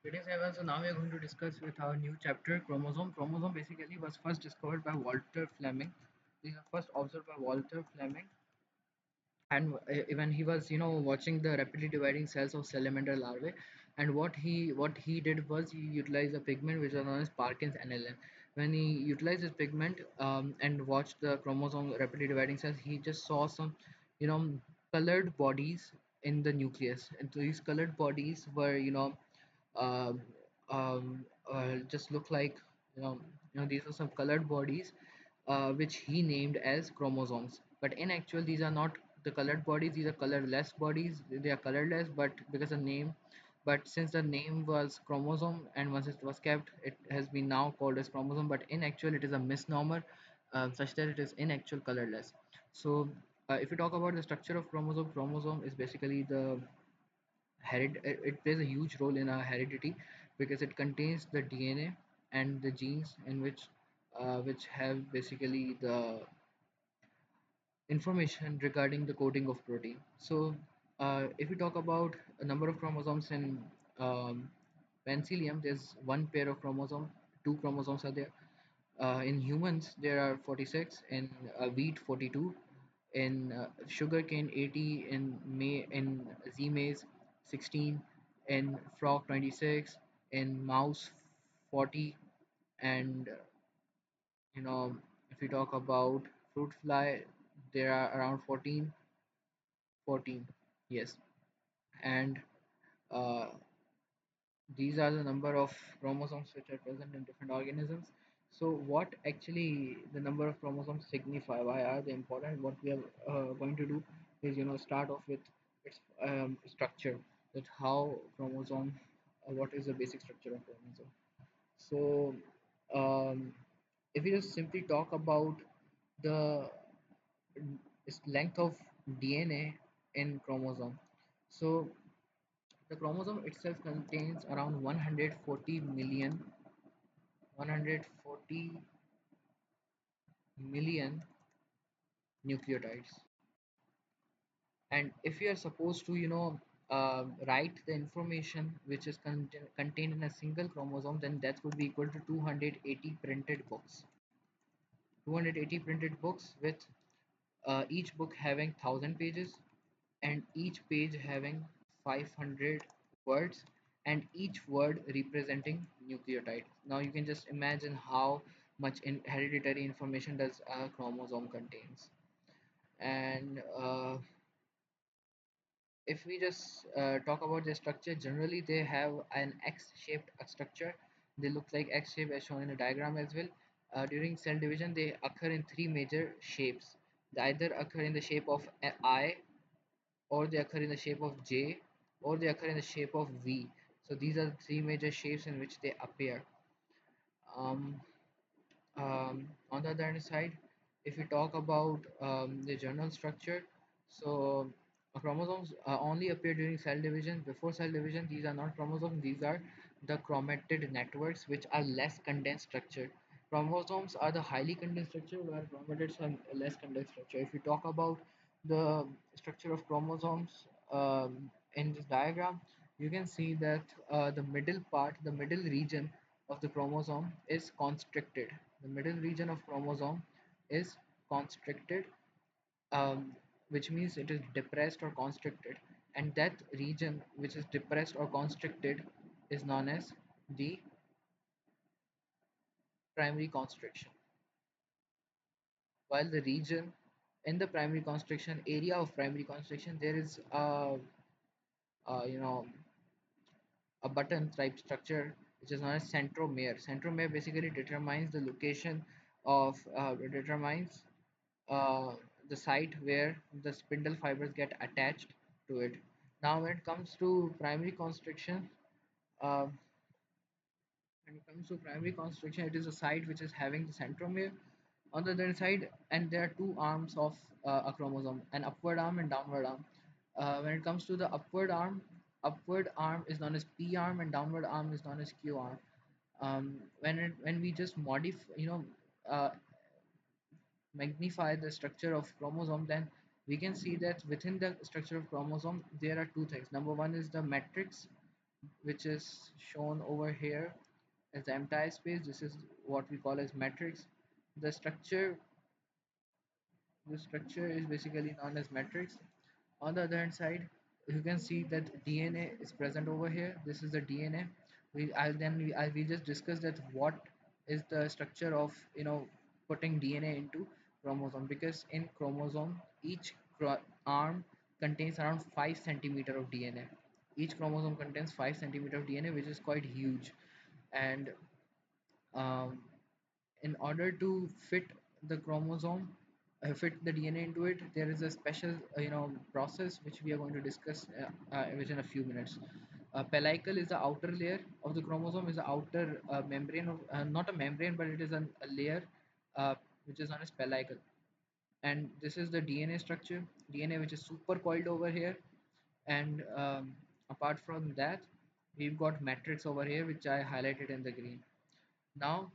Greetings everyone. So now we are going to discuss with our new chapter chromosome. Chromosome basically was first discovered by Walter Fleming. These are first observed by Walter Fleming, and when he was watching the rapidly dividing cells of salamander larvae, and what he did was he utilized a pigment which was known as Parkin's aniline. When he utilized this pigment and watched the chromosome rapidly dividing cells, he just saw some you know colored bodies in the nucleus, and these colored bodies were um, just look like these are some colored bodies which he named as chromosomes. But in actual, these are not the colored bodies; these are colorless bodies. They are colorless, but because of name. But since the name was chromosome, and once it was kept, it has been now called as chromosome. But in actual, it is a misnomer, such that it is in actual colorless. So, if you talk about the structure of chromosome is basically the it plays a huge role in our heredity because it contains the DNA and the genes in which have basically the information regarding the coding of protein. So, if we talk about a number of chromosomes in penicillium, there's one pair of chromosomes, two chromosomes are there. In humans, there are 46. In wheat, 42. In sugarcane, 80. In Z maize, 16. In frog, 26. In mouse, 40. And if we talk about fruit fly, there are around 14. 14. Yes. And uh, these are the number of chromosomes which are present in different organisms. So what actually the number of chromosomes signify? Why are they important? What we are going to do is start off with its structure, that how chromosome what is the basic structure of chromosome. So um, if we just simply talk about the length of DNA in chromosome. So the chromosome itself contains around 140 million nucleotides. And if you are supposed to, write the information which is contained in a single chromosome, then that would be equal to 280 printed books. 280 printed books with each book having 1,000 pages and each page having 500 words and each word representing nucleotide. Now you can just imagine how much hereditary information does a chromosome contains. And if we just talk about the structure, generally they have an X-shaped structure. They look like X shape as shown in the diagram as well. During cell division, they occur in three major shapes. They either occur in the shape of I, or they occur in the shape of J, or they occur in the shape of V. So these are the three major shapes in which they appear. Um, on the other hand side, if we talk about the general structure, so chromosomes only appear during cell division. Before cell division, these are not chromosomes, these are the chromatid networks, which are less condensed structure. Chromosomes are the highly condensed structure, where chromatids are less condensed structure. If we talk about the structure of chromosomes in this diagram, you can see that the middle part, the middle region of the chromosome is constricted. The middle region of chromosome is constricted, which means it is depressed or constricted. And that region which is depressed or constricted is known as the primary constriction. While the region in the primary constriction area of primary constriction, there is uh, you know a button type structure which is known as centromere. Centromere basically determines the location of determines the site where the spindle fibers get attached to it. Now, when it comes to primary constriction, uh, it is a site which is having the centromere on the other side, and there are two arms of a chromosome, an upward arm and downward arm. When it comes to the upward arm is known as P arm, and downward arm is known as Q arm. When we just modify, uh, magnify the structure of chromosome, then we can see that within the structure of chromosome there are two things. Number one is the matrix, which is shown over here as the entire space. This is what we call as matrix. The structure the structure is basically known as matrix. On the other hand side, you can see that DNA is present over here. This is the DNA. We just discuss that what is the structure of putting DNA into chromosome, because in chromosome each arm contains around 5 centimeter of DNA. Each chromosome contains 5 centimeter of DNA, which is quite huge. And um, in order to fit the chromosome, fit the DNA into it, there is a special process which we are going to discuss within a few minutes. Pellicle is the outer layer of the chromosome, is the outer membrane of, not a membrane, but it is a layer which is known as pellicle. And this is the DNA structure, DNA which is super coiled over here. And apart from that, we've got matrix over here which I highlighted in the green. Now,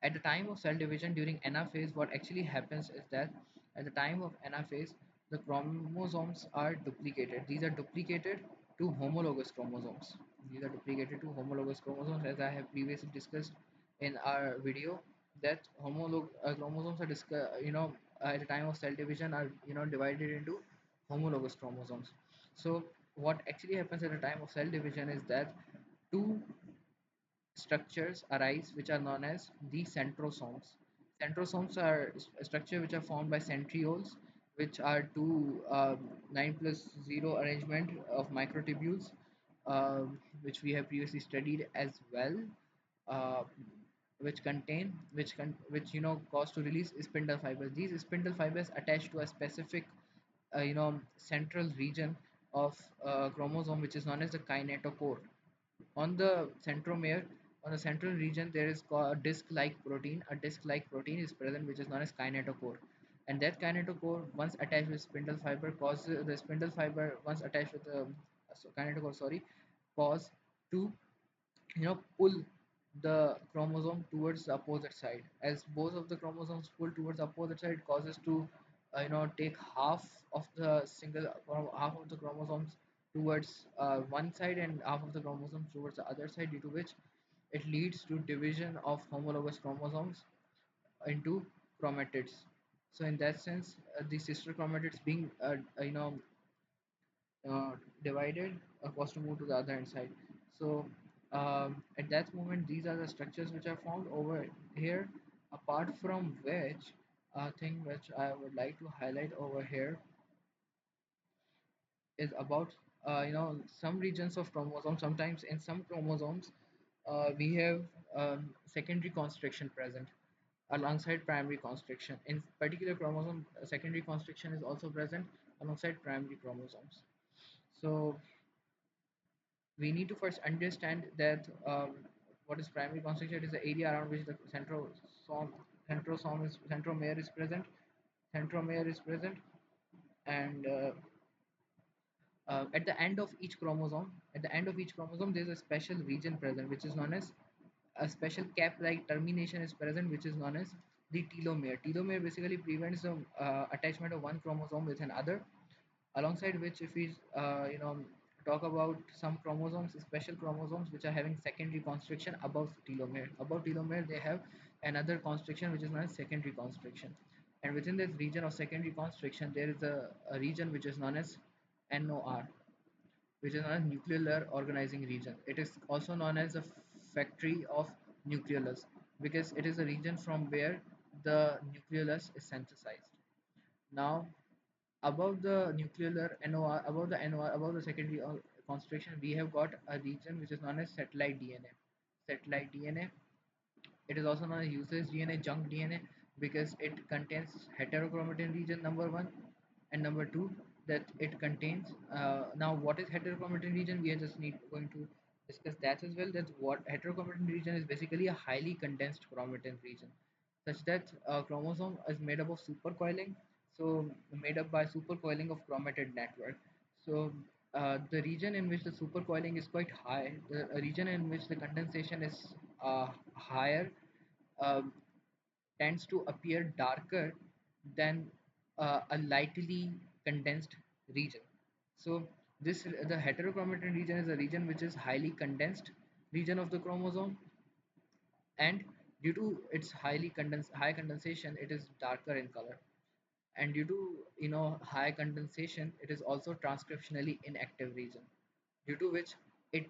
at the time of cell division during anaphase, what actually happens is that at the time of anaphase, the chromosomes are duplicated. These are duplicated to homologous chromosomes. These are duplicated to homologous chromosomes, as I have previously discussed in our video. That chromosomes are at the time of cell division are divided into homologous chromosomes. So what actually happens at the time of cell division is that two structures arise which are known as the centrosomes. Centrosomes are structure which are formed by centrioles, which are two 9 plus 0 arrangement of microtubules, which we have previously studied as well, uh, which contain which cause to release spindle fibers. These spindle fibers attach to a specific central region of chromosome, which is known as the kinetochore. On the centromere, on the central region, there is a disc-like protein. A disc-like protein is present, which is known as kinetochore. And that kinetochore, once attached with spindle fiber, causes the spindle fiber once attached with the kinetochore, sorry, cause to pull the chromosome towards the opposite side. As both of the chromosomes pull towards the opposite side, causes to take half of the chromosomes towards one side and half of the chromosomes towards the other side, due to which it leads to division of homologous chromosomes into chromatids. So in that sense, the sister chromatids being divided was to move to the other hand side. So at that moment, these are the structures which are found over here. Apart from which, a thing which I would like to highlight over here is about some regions of chromosomes. Sometimes in some chromosomes, we have secondary constriction present alongside primary constriction. In particular chromosome, secondary constriction is also present alongside primary chromosomes. So we need to first understand that what is primary constriction. It is the area around which the centromere is present. Centromere is present, and at the end of each chromosome, there is a special region present, which is known as a special cap-like termination is present, which is known as the telomere. Telomere basically prevents the attachment of one chromosome with another. Alongside which, if we talk about some chromosomes, special chromosomes which are having secondary constriction above telomere, they have another constriction which is known as secondary constriction. And within this region of secondary constriction, there is a region which is known as NOR, which is known as nuclear organizing region. It is also known as a factory of nucleolus, because it is a region from where the nucleolus is synthesized. Now, above the nuclear NOR, above the secondary constriction, we have got a region which is known as satellite DNA. Satellite DNA. It is also known as useless DNA, junk DNA, because it contains heterochromatin region number one, and number two, that it contains. Now, what is heterochromatin region? We are just going to discuss that as well. That what heterochromatin region is basically a highly condensed chromatin region, such that chromosome is made up of supercoiling, so made up by supercoiling of chromatid network. So the region in which the supercoiling is quite high, the region in which the condensation is higher, um, tends to appear darker than a lightly condensed region. So This the heterochromatin region is a region which is highly condensed region of the chromosome, and due to its high condensation, it is darker in color. And due to high condensation, it is also transcriptionally inactive region, due to which it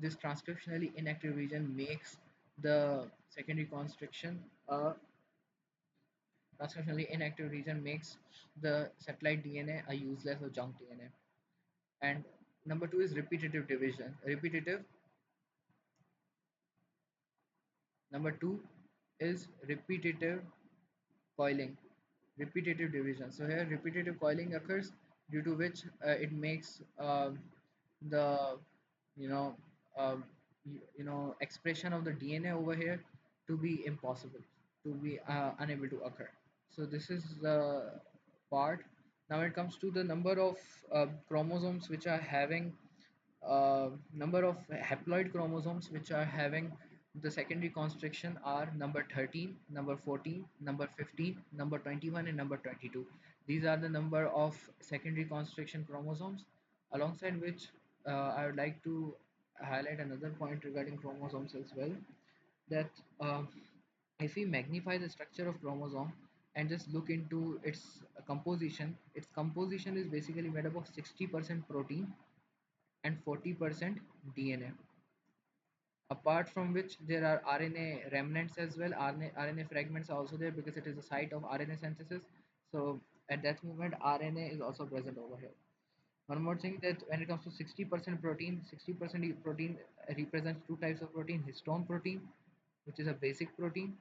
this transcriptionally inactive region makes the secondary constriction transcriptionally inactive region makes the satellite DNA a useless or junk DNA. And number two is repetitive division. Number two is repetitive coiling, repetitive division. So here repetitive coiling occurs, due to which it makes the you know expression of the DNA over here to be impossible, to be unable to occur. So this is the part. Now it comes to the number of chromosomes which are having number of haploid chromosomes which are having the secondary constriction are number 13, number 14, number 15, number 21, and number 22. These are the number of secondary constriction chromosomes, alongside which I would like to highlight another point regarding chromosomes as well, that if we magnify the structure of chromosome and just look into its composition is basically made up of 60% protein and 40% DNA. Apart from which there are RNA remnants as well. RNA fragments are also there because it is the site of RNA synthesis. So at that moment, RNA is also present over here. One more thing, that when it comes to 60% protein, 60% protein represents two types of protein: histone protein, which is a basic protein,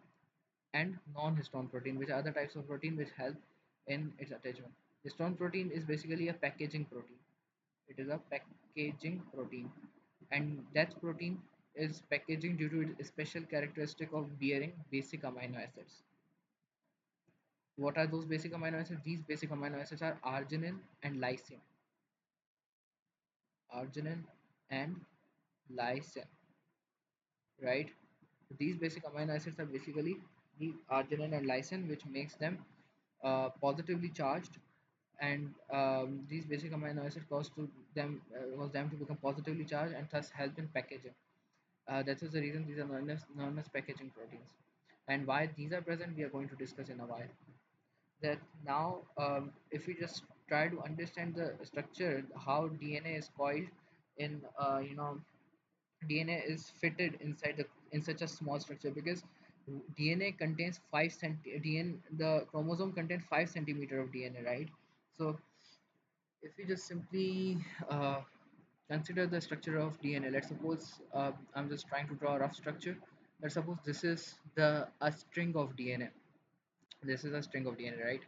and non-histone protein, which are other types of protein which help in its attachment. Histone protein is basically a packaging protein. It is a packaging protein, and that protein is packaging due to its special characteristic of bearing basic amino acids. What are those basic amino acids? These basic amino acids are arginine and lysine. Arginine and lysine, right? These basic amino acids are basically the arginine and lysine, which makes them positively charged, and these basic amino acids cause them to become positively charged and thus help in packaging. That is the reason these are known as packaging proteins. And why these are present, we are going to discuss in a while. That now, if we just try to understand the structure, how DNA is coiled in, DNA is fitted inside in such a small structure, because DNA contains 5 cm. The chromosome contains 5 centimeter of DNA, right? So if we just simply consider the structure of DNA, let's suppose I'm just trying to draw a rough structure. Let's suppose this is the a string of DNA. This is a string of DNA, right?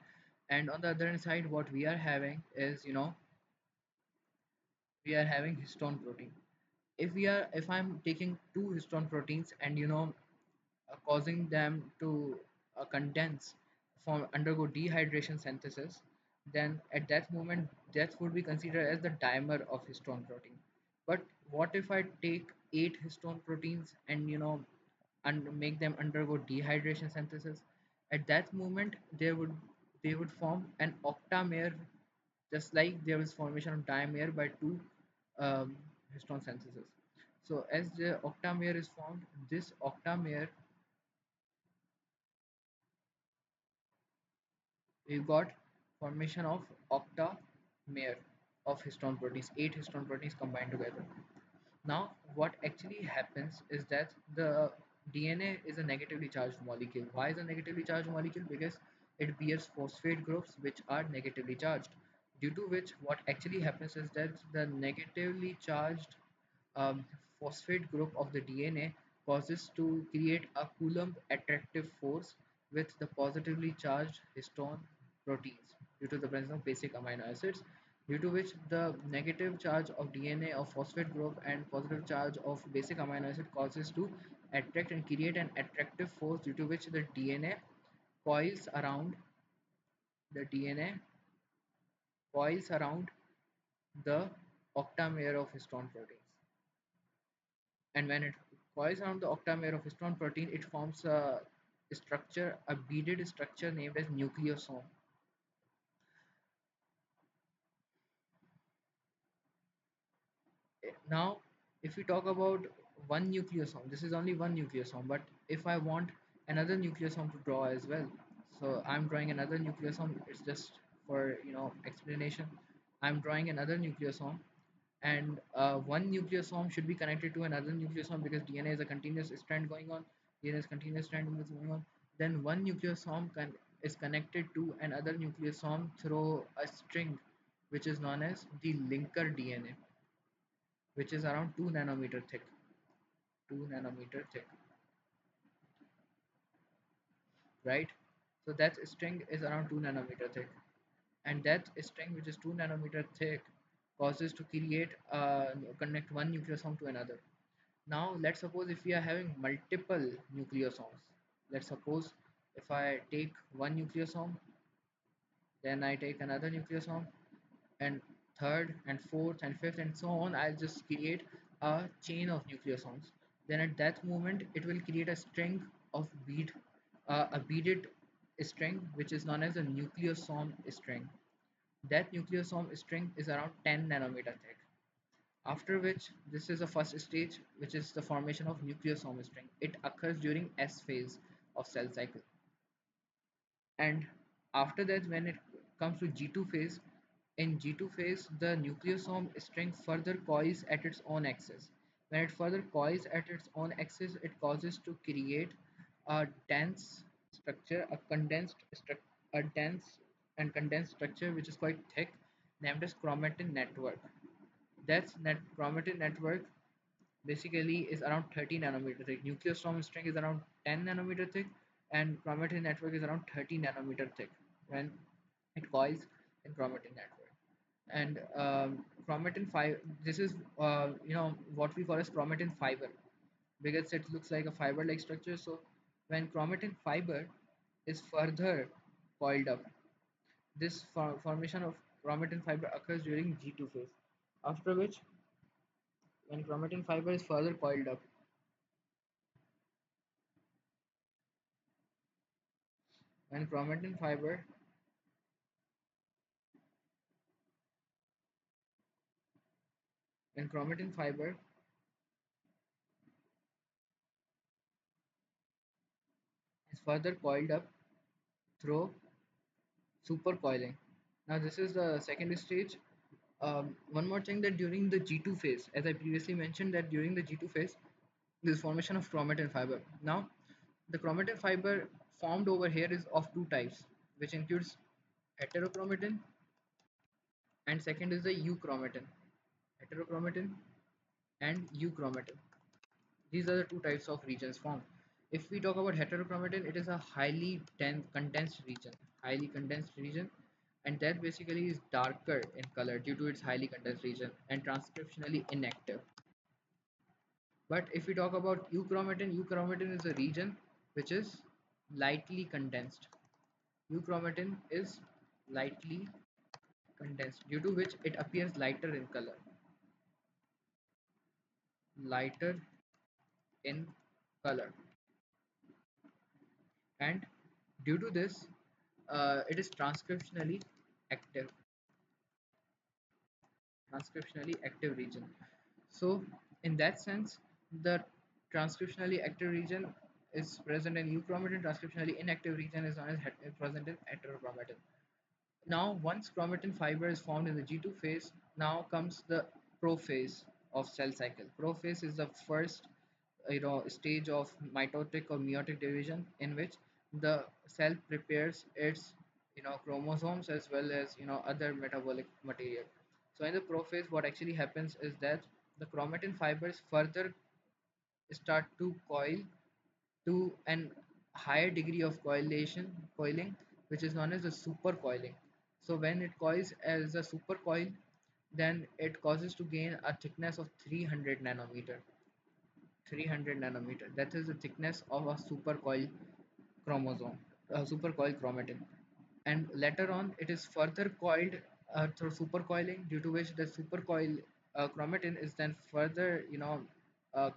And on the other hand side, what we are having is, we are having histone protein. If I'm taking two histone proteins and causing them to condense, form, undergo dehydration synthesis, then at that moment death would be considered as the dimer of histone protein. But what if I take 8 histone proteins and and make them undergo dehydration synthesis? At that moment they would form an octamer, just like there is formation of dimer by two um, histone synthesis. So as the octamer is formed, this octamer, we've got formation of octamer of histone proteins, 8 histone proteins combined together. Now, what actually happens is that the DNA is a negatively charged molecule. Why is a negatively charged molecule? Because it bears phosphate groups which are negatively charged. Due to which, what actually happens is that the negatively charged um, phosphate group of the DNA causes to create a Coulomb attractive force with the positively charged histone proteins due to the presence of basic amino acids, due to which the negative charge of DNA of phosphate group and positive charge of basic amino acid causes to attract and create an attractive force, due to which the DNA coils around the DNA coils around the octamer of histone proteins. And when it coils around the octamer of histone protein, it forms a structure, a beaded structure named as nucleosome. Now, if we talk about one nucleosome, this is only one nucleosome, but if I want another nucleosome to draw as well, so I'm drawing another nucleosome, it's just for explanation. I'm drawing another nucleosome, and one nucleosome should be connected to another nucleosome because DNA is a continuous strand going on. DNA is continuous strand is going on. Then one nucleosome is connected to another nucleosome through a string, which is known as the linker DNA, which is around 2 nanometer thick. 2 nanometer thick, right? So that string is around 2 nanometer thick, and that string, which is 2 nanometer thick, causes to create connect one nucleosome to another. Now let's suppose if we are having multiple nucleosomes. Let's suppose if I take one nucleosome, then I take another nucleosome, and third and fourth and fifth and so on, I'll just create a chain of nucleosomes. Then at that moment it will create a string of a beaded string, which is known as a nucleosome string. That nucleosome string is around 10 nanometer thick, after which this is the first stage, which is the formation of nucleosome string. It occurs during S phase of cell cycle. And after that, when it comes to G2 phase, in G2 phase the nucleosome string further coils at its own axis. When it further coils at its own axis, it causes to create a dense structure, a dense and condensed structure which is quite thick, named as chromatin network. That's net chromatin network basically is around 30 nanometer thick. Nucleosome string is around 10 nanometer thick, and chromatin network is around 30 nanometer thick when it coils in chromatin network. And chromatin fiber, this is what we call as chromatin fiber, because it looks like a fiber like structure. So when chromatin fiber is further coiled up, this formation of chromatin fiber occurs during G2 phase, after which when chromatin fiber is further coiled up, when chromatin fiber when chromatin fiber is further coiled up through supercoiling. Now this is the second stage. One more thing, that during the G2 phase, as I previously mentioned, that during the G2 phase, this formation of chromatin fiber. Now the chromatin fiber formed over here is of two types, which includes heterochromatin, and second is the euchromatin. Heterochromatin and euchromatin. These are the two types of regions formed. If we talk about heterochromatin, it is a highly condensed region, and that basically is darker in color due to its highly condensed region and transcriptionally inactive. But if we talk about euchromatin, euchromatin is a region which is lightly condensed. Euchromatin is lightly condensed, due to which it appears lighter in color. Lighter in color. And due to this, it is active transcriptionally active region. So in that sense, the transcriptionally active region is present in euchromatin, transcriptionally inactive region is present in heterochromatin. Now once chromatin fiber is formed in the G2 phase, now comes the prophase of cell cycle. Prophase is the first stage of mitotic or meiotic division, in which the cell prepares its chromosomes as well as other metabolic material. So in the prophase, what actually happens is that the chromatin fibers further start to coil to an higher degree of coiling, which is known as the supercoiling. So when it coils as a supercoil, then it causes to gain a thickness of 300 nanometer. 300 nanometer, that is the thickness of a supercoil chromosome, a supercoil chromatin. And later on it is further coiled through supercoiling, due to which the supercoil chromatin is then further uh,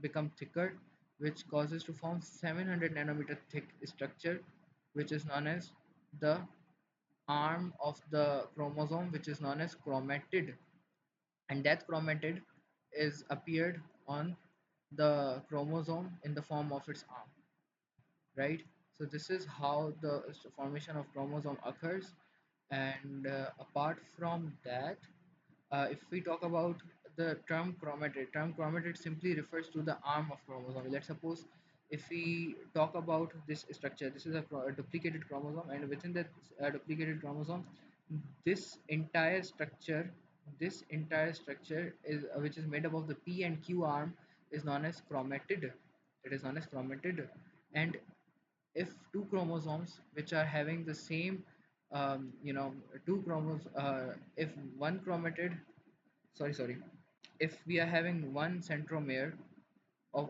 become thicker, which causes to form 700 nanometer thick structure, which is known as the arm of the chromosome, which is known as chromatid. And that chromatid is appeared on the chromosome in the form of its arm, right? So this is how the formation of chromosome occurs. And apart from that, if we talk about the term chromatid simply refers to the arm of chromosome. Let's suppose if we talk about this structure, this is a duplicated chromosome, and within that duplicated chromosome, this entire structure, this entire structure is which is made up of the P and Q arm is known as chromatid. It is known as chromatid. And if two chromosomes which are having the same two chromosomes, if one chromatid, sorry, if we are having one centromere of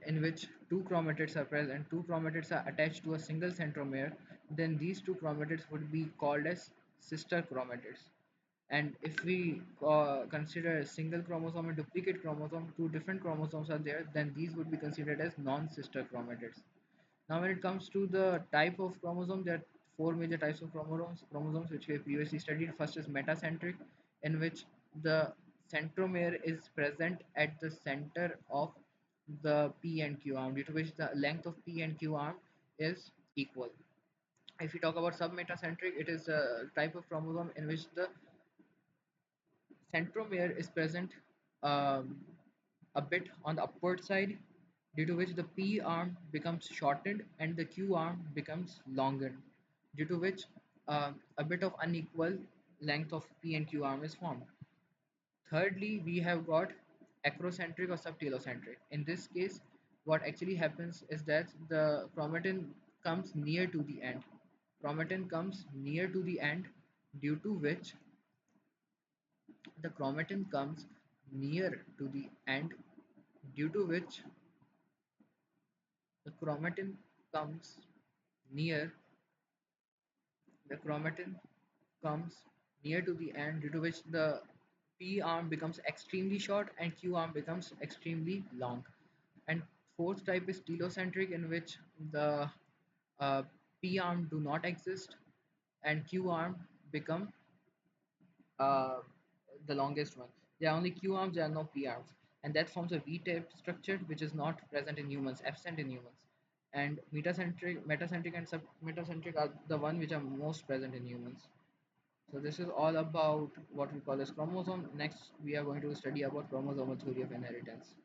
in which two chromatids are present, two chromatids are attached to a single centromere, then these two chromatids would be called as sister chromatids. And if we consider a single chromosome and duplicate chromosome, two different chromosomes are there, then these would be considered as non-sister chromatids. Now, when it comes to the type of chromosome, there are four major types of chromosomes which we have previously studied. First is metacentric, in which the centromere is present at the center of the P and Q arm, due to which the length of P and Q arm is equal. If we talk about submetacentric, it is a type of chromosome in which the centromere is present um, a bit on the upward side, due to which the P arm becomes shortened and the Q arm becomes longer, due to which a bit of unequal length of P and Q arm is formed. Thirdly, we have got acrocentric or subtelocentric. In this case, what actually happens is that the chromatin comes near to the end. Chromatin comes near to the end, due to which the chromatin comes near to the end, due to which the chromatin comes near the chromatin comes near to the end, due to which the P arm becomes extremely short and Q arm becomes extremely long. And fourth type is telocentric, in which the uh, P arm do not exist and Q arm become uh, the longest one. There are only Q arms, there are no P arms, and that forms a V-shaped structure which is not present in humans, absent in humans. And metacentric, and submetacentric are the one which are most present in humans. So this is all about what we call as chromosome. Next, we are going to study about chromosomal theory of inheritance.